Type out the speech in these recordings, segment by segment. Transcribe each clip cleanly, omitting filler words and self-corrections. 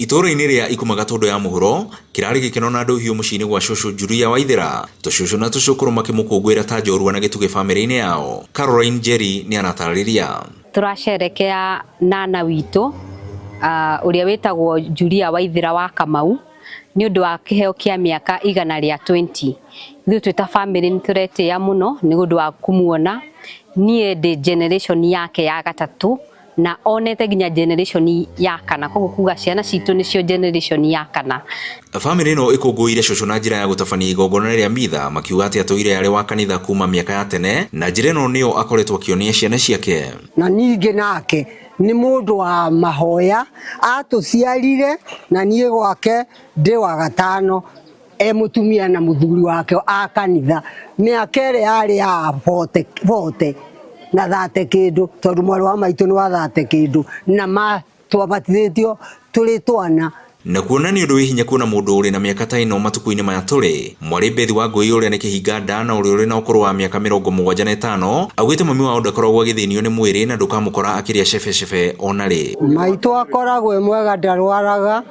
Itora-inĩ rĩa Ikumagatũndũ ya mũhuro kĩrarĩ gĩkeno na andũ hiũ mũciĩ-inĩ gwa cũcũ Julia Waithera, tũcũcũ na tũcũkũrũ makĩmũkũngũĩra ta njorua na gĩtugĩ famĩlĩ-inĩ yao. Caroline Jerry nĩ anatarĩria. Tũracerekea nana witũ ũrĩa wĩtagwo Julia Waithera wa Kamau nĩ ũndũ wa kĩheo kĩa mĩaka 120. Ithuĩ twĩ ta famĩlĩ nĩ tũretĩĩa mũno nĩ ũndũ wa kumuona. Niĩ ndĩ generation yake ya gatatũ na onete nginya generation ya kana, koguo kuga ciana citũ nĩcio generation ya kana. Famĩlĩ ĩno ĩkũngũĩire cũcũ na njĩra ya gũtabania igongona rĩa mitha, makiuga atĩ atũire arĩ wa kanitha kuma mĩaka ya tene, na njĩra ĩno nĩyo akoretwo akĩonia ciana ciake. Na ningĩ nake nĩ mũndũ wa mahoya, atũciarire na niĩ gwake ndĩ wa gatano, mũtumia na mũthuri wake a kanitha. Mĩaka ĩrĩa yarĩ ya 40 na 30 kĩndũ, tondũ mwarĩ wa maitũ nĩ wa 30 kĩndũ, na twabatithĩtio tũrĩ twana. Na kuonania ũndũ wĩ hinya kuona mũndũ ũrĩ na mĩaka ta ĩno matukũ-inĩ maya tũrĩ. Mwarĩ Bethi Wangũi ũrĩa nĩ kĩhinga nda na ũrĩa ũrĩ na ũkũrũ wa mĩaka 75 augĩte mami wao ndakoragwo agĩthĩnio nĩ mwĩrĩ na ndũkamũkora akĩrĩa cebecebe ona rĩ. Maitũ akoragwo mwega, ndarwaraga.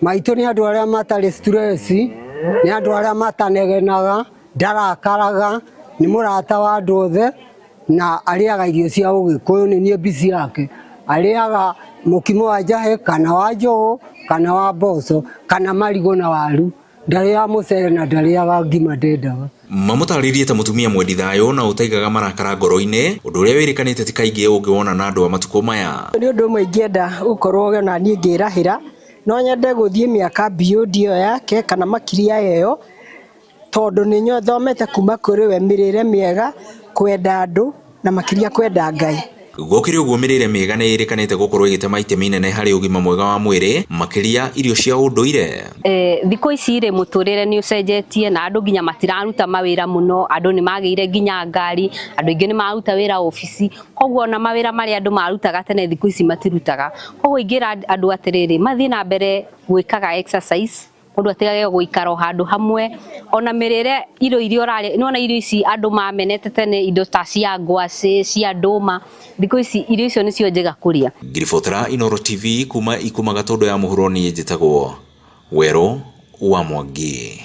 Maitũ nĩ andũ arĩa matarĩ stress, nĩ andũ arĩa matanegenaga, ndarakaraga, nĩ mũrata wa andũ othe na arĩaga irio cia Ũgĩkũyũ. Nĩ niĩ mbici yake, arĩaga mũkimo wa njahĩ kana wa njogu kana wa mboco kana marigũ na waru, ndarĩaga mũcere na ndarĩaga ngima ndendaga. Mamũtarĩrie ta mũtumia mwendi thayũ na ũtaigaga marakara ngoro-inĩ, ũndũ ũrĩa wĩrĩkanĩte ti kaingĩ ũngĩwona na andũ a matukũ maya. Nĩ ũndũ ũmwe ingĩenda gũkorwo na niĩ ngĩrahĩra, no nyende gũthiĩ mĩaka beyond ĩyo yake kana makĩria ĩyo, tondũ nĩ nythomete kuma kũrĩ we mĩrĩre mĩega, kwenda andũ na makĩria kwenda Ngai. Gũkĩrĩ ũguo mĩrĩre mĩega nĩ ĩrĩkanĩte gũkorwo ĩgĩtema itemi inene harĩ ũgima mwega wa mwĩrĩ, makĩria irio cia ũndũire. Thikũ ici rĩ mũtũrĩre nĩ ũcenjetie na andũ nginya matiraruta mawĩra mũno, andũ nĩ magĩire nginya ngari, andũ aingĩ nĩ maruta wĩra ofici, koguo na mawĩra marĩa andũ marutaga tene thikũ ici matirutaga. Koguo ingĩra andũ atĩrĩrĩ mathiĩ na mbere gwĩkaga exercise, mũndũ atigage gũikara handũ hamwe, ona mĩrĩre irio iria ũrarĩa. Nĩwona irio ici andũ mamenete tene, indo ta cia ngwacĩ, cia ndũma, thikũ ici irio icio nĩcio njega kũrĩa. Ngiribotera Inooro TV kuma Ikumagatũndũ ya mũhuro, niĩ njĩtagwo Werũ wa Mwangi.